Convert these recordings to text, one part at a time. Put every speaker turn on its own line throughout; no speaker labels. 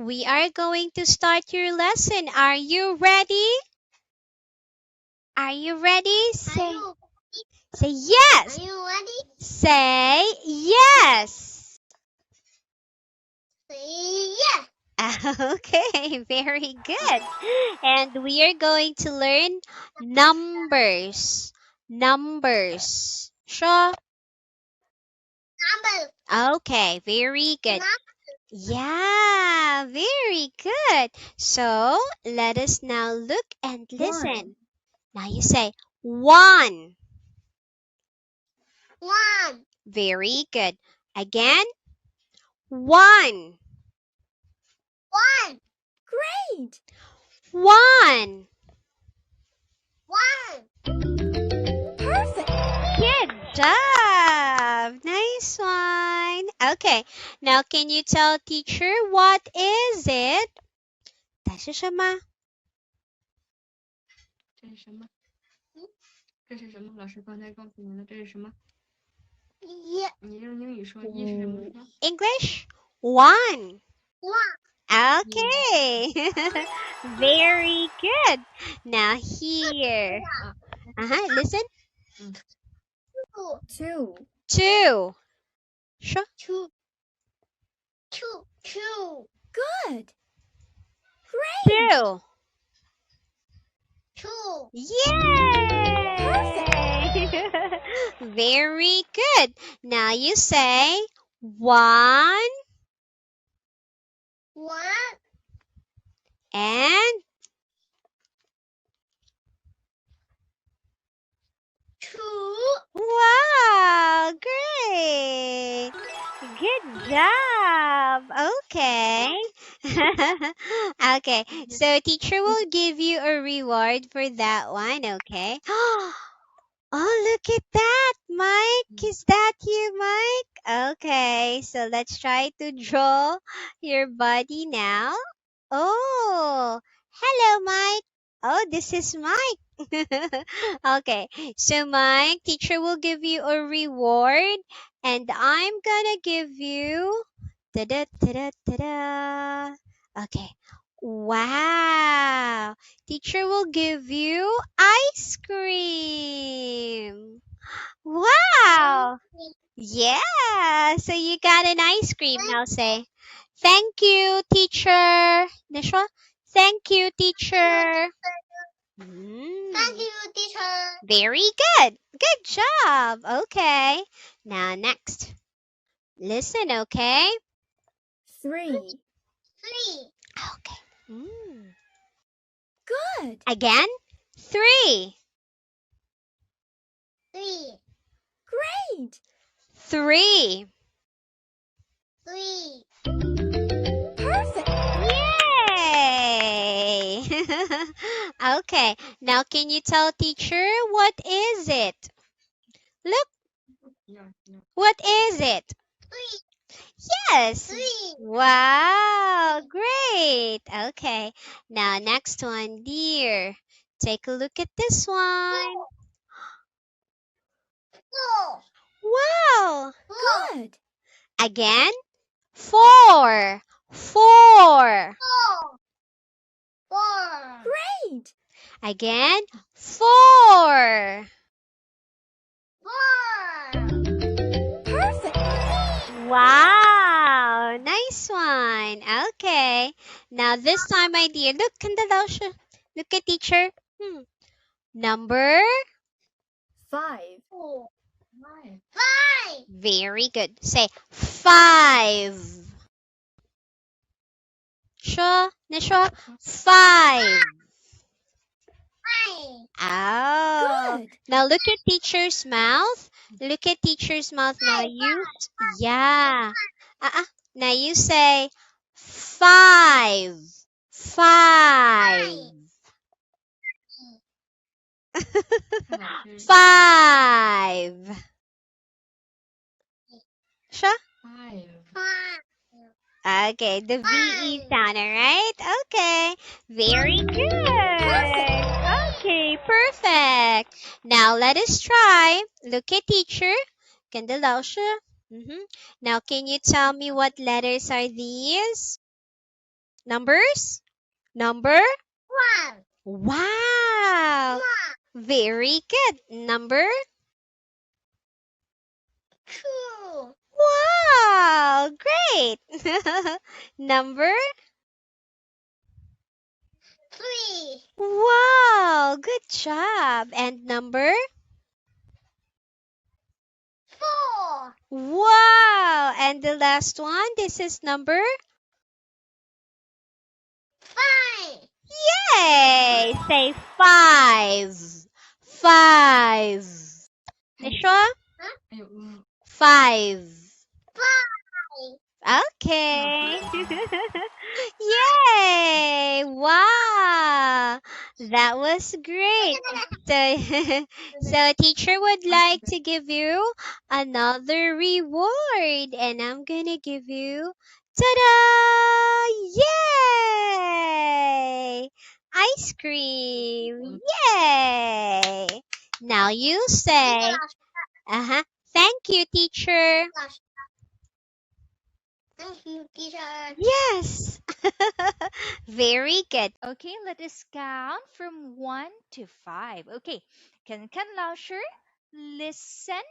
we are going to start your lesson. Are you ready? Are you ready? Say yes.
Are you ready?
Say yes.
Say yes.
Okay, very good. And we are going to learn numbers. Numbers. Sure.
Number.
Okay, very good.
Number.
Yeah, very good. So let us now look and listen. Now you say one.
One.
Very good. Again, one.
One.
Great!
One.
One.
Perfect!
Good job. Nice one. Okay. Now can you tell teacher what is it? 它是什么？
这是什么？这是什么？老师刚才告诉你了，这是什么？
一。
你用英语说一是什么？
English? One.
One.
Okay. Very good. Now here. Listen.
Two.
Two.
Two. Sure.
Two. Two. Two.
Good! Great!
Two.
Two.
Yay! Very good. Now you say one
One.
and
Two.
wow, great. Good job. Okay. Okay. So teacher will give you a reward for that one, okay? Oh, look at that, Mike. Is that you, Mike? Okay. So let's try to draw your body now. Oh, hello, Mike. Oh, this is Mike. Okay, so Mike, teacher will give you a reward, and I'm gonna give you ta-da, ta-da, ta-da. Okay. Wow. Teacher will give you ice cream. Wow. Yeah. So you got an ice cream. Now say, thank you, teacher. Nishwa, thank you, teacher.
Thank you, teacher.
Very good. Good job. Okay. Now next. Listen, okay?
Three.
Three.
Okay.
Good!
Again. Three.
Three.
Great!
Three.
Three.
Perfect!
Yay! Okay. Now can you tell teacher what is it? Look. What is it?
Three.
Yes.
Three.
Wow, great. Okay. Now next one, dear. Take a look at this one.
Four.
Wow.
Four.
Good!
Again. Four. Four.
Four. Four.
Great!
Again. Four.
Four.
Perfect!
Wow. Nice one. Okay. Now this time, my dear, look, kandalaw siya. Look at teacher. Number.
Five.
Four.
Five.
Five.
Very good. Say 5. Sure. Nisha. 5.
Five.
Oh.
Good!
Now look at teacher's mouth. Look at teacher's mouth. Now you. Yeah. Now you say 5. 5. 5. Sure.
Five.
Five.
Okay, the VE sound, alright? Okay, very good. Okay, perfect. Now let us try. Look at teacher. Ganda siya. Now can you tell me what letters are these? Numbers? Number?
One.
Wow! Very good. Number?
Two.
Wow! Great! Number?
Three.
Wow! Good job. And number?
Four.
Wow! And the last one, this is number?
Five.
Yay! Say 5. 5. Nishwa?
还有个
5.
Five.
Okay. Yay! Wow! That was great. So, so teacher would like to give you another reward, and I'm gonna give you, ta-da! Yay! Ice cream! Yay! Now you say, uh-huh. Thank you, teacher.
Thank you, teacher.
Yes. Very good.
Okay, let us count from 1 to 5. Okay, can Lauscher listen,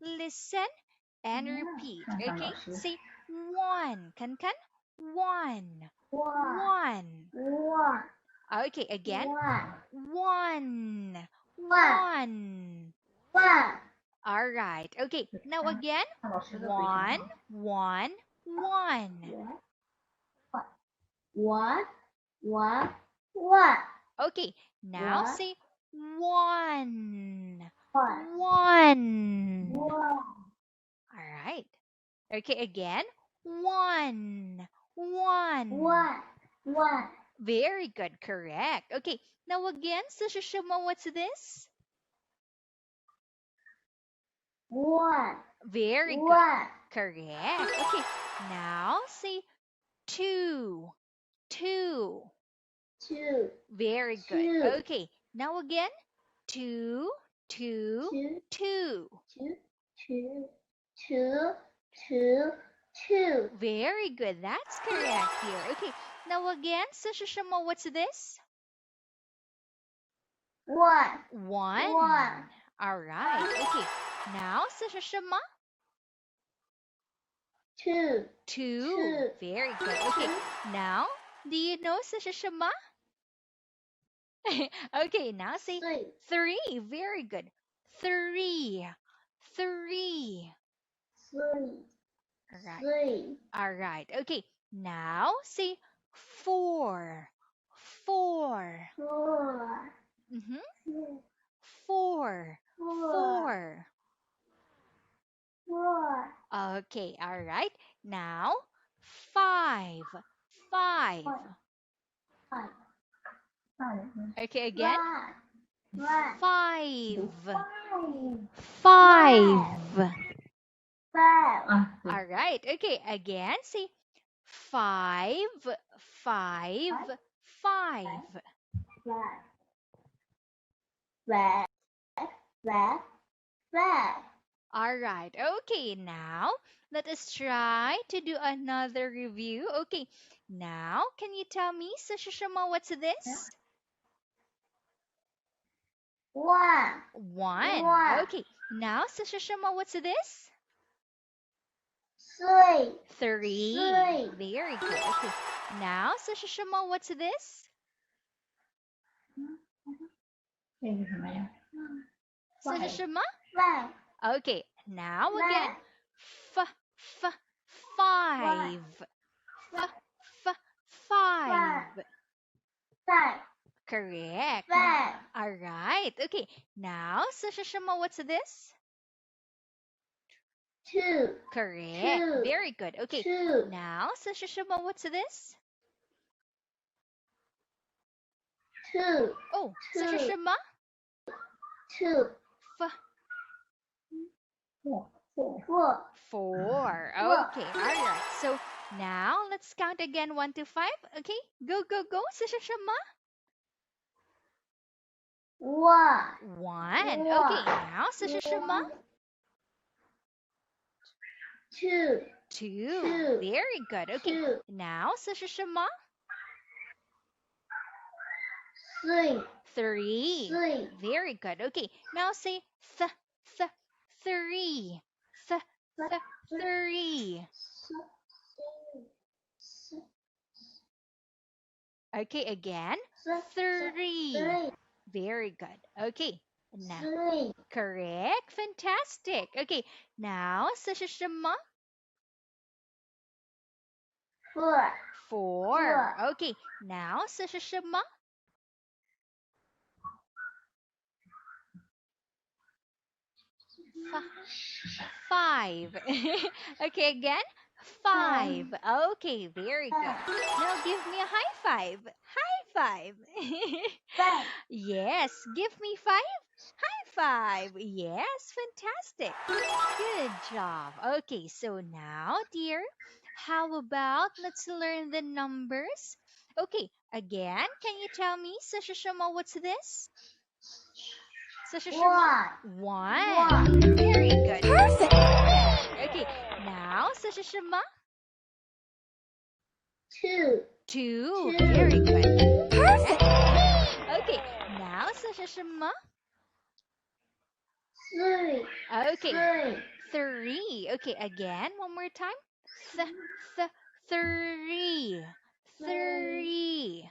listen, and repeat. Okay, say 1. Can 1.
One.
1.
One.
Okay, again.
One.
1.
One.
1.
One.
All right. Okay, now again. 1, 1, 1.
One. One. One.
Okay, now
One.
say 1.
One.
1.
One.
All right. Okay, again. 1. 1.
One. One.
Very good. Correct. Okay, now again. So, Shishima, what's this?
One.
Very good.
One.
Correct. Okay, now say 2. 2.
Two.
Very good.
Two.
Okay, now again. 2, 2,
Two.
2.
Two. Two. Two. Two. Two.
Very good. That's correct here. Okay, now again. So, Shishima, what's this?
One.
1.
One.
All right. Okay, now, so Shishima?
Two.
2.
Two.
Very good. Okay, now, do you know so Shishima? Okay, now say
Three.
3. Very good. 3. 3.
Three.
All right.
Three.
All right. Okay, now say 4. 4.
Four.
Mm-hmm. 4.
Four.
4.
Four.
Okay, all right. Now 5. 5.
Five.
Okay, again.
One.
5.
Five.
5.
Five.
All right. Okay, again. Say 5. 5. 5.
Five. Five. Five.
All right. Okay, now let us try to do another review. Okay, now can you tell me, Sashishama, what's this?
One.
1.
One.
Okay, now Sashishama, what's this?
Three.
3.
Three.
Very good. Okay, now Sashishama, what's this? Sashishama?
Five.
Okay, now again.
Five.
5.
Five.
5.
Five.
Correct.
Five.
All right. Okay, now Sashishama, what's this?
Two.
Correct.
Two.
Very good. Okay,
Two.
now Sashishama, what's this?
Two.
Oh,
Two.
Sashishama?
Two.
F-
Four.
4. Okay, all right. So now let's count again 1 to 5. Okay, go, go, go. Sashishama?
One.
1.
One.
Okay, now Sashishama?
Two.
2.
Two.
Very good. Okay,
Two.
now Sashishama?
Three.
Three.
Three.
Very good. Okay, now say three. Three. Okay, again. Three. Very good. Okay, now.
Three.
Correct. Fantastic. Okay, now 这是什么
Four.
Four. Okay, now 这是什么 Five. Okay, again. Five. Okay, very good. Now give me a high five. High five.
Five.
Yes, give me five. High five. Yes, fantastic. Good job. Okay, so now, dear, how about let's learn the numbers? Okay, again, can you tell me, 这是什么 what's this? 这是什么 One. Very good. Perfect. Okay, now 这是什么
Two.
Two. Very good. Perfect. Okay, now 这是什么
Three.
Okay,
Three.
three. Okay, again, one more time. Three. Three.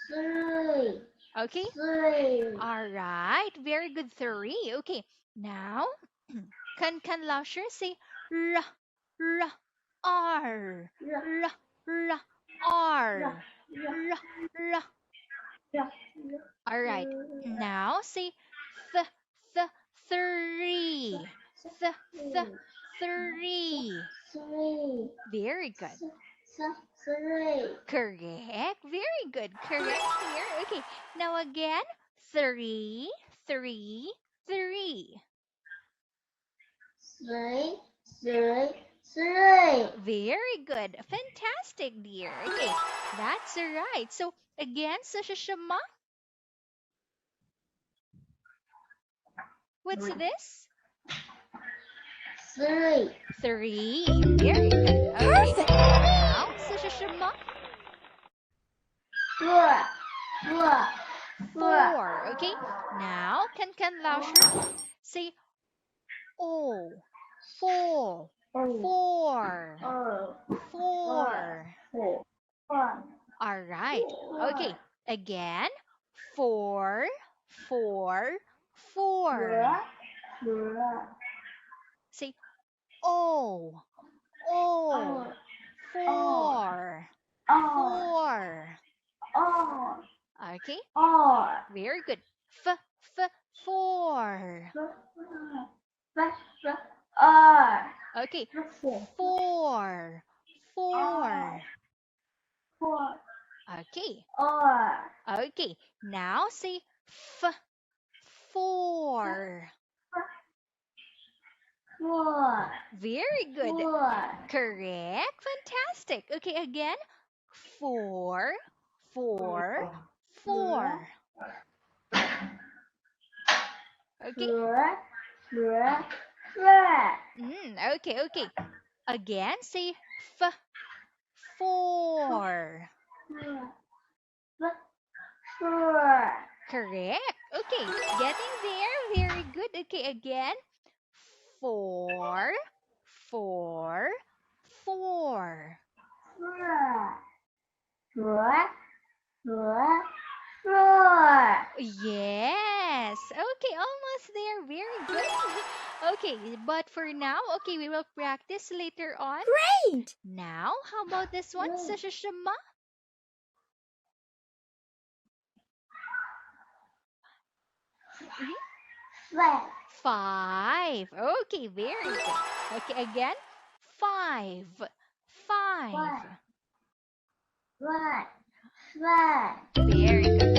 Three.
Okay,
Three.
all right. Very good. Three. Okay, now can Lasher say r r r All right. Now say th three. Three.
Three.
Very good.
Three.
Correct. Very good. Correct here. Okay. Now again. Three.
Three. Three.
Very good. Fantastic, dear. Okay. That's right. So again, 这是什么 What's this?
Three.
Three. Very good. Okay. Now, 这是什么
Four.
Four. Okay. Now, can Lauscher say oh, four, four, four.
Four.
All right. Okay. Again, four, four, four. Say oh, four, four. Okay. Very good. Four. Okay. Four. Okay. Okay. Now say four. Very good. Correct. Fantastic. Okay, again. Four. Okay. Okay. Again, say four. Correct. Okay, getting there. Very good. Okay, again. Four. Yes. Okay, almost there. Very good. Okay, but for now, okay, we will practice later on.
Great!
Now, how about this one? 这是什么 Five. Okay, very good. Okay, again. Five. Very good.